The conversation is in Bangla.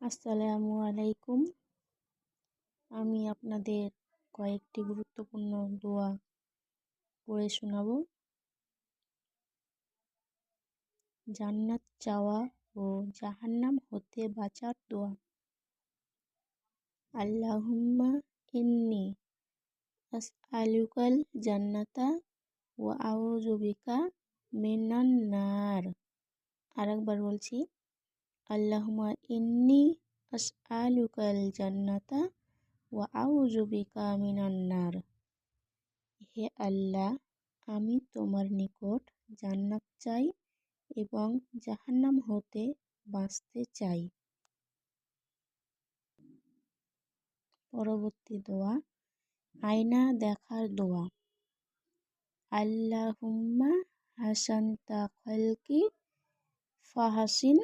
আসসালামু আলাইকুম। আমি আপনাদের কয়েকটি গুরুত্বপূর্ণ দোয়া পড়ে শোনাবো। জান্নাত চাওয়া ও জাহান্নাম হতে বাঁচার দোয়া। আল্লাহুম্মা ইন্নি আসআলুকাল জান্নাতা ওয়া আউযু বিকা মিনান নার। আরেকবার বলছি, আল্লাহুম্মা ইন্নি আসআলুকাল জান্নাতা ওয়া আউযু বিকা মিনান নার। হে আল্লাহ, আমি তোমার নিকট জান্নাত চাই এবং জাহান্নাম হতে বাঁচতে চাই। পরবর্তী দোয়া, আয়না দেখার দোয়া। আল্লাহুম্মা হাসানতা খালকি ফাহাসিন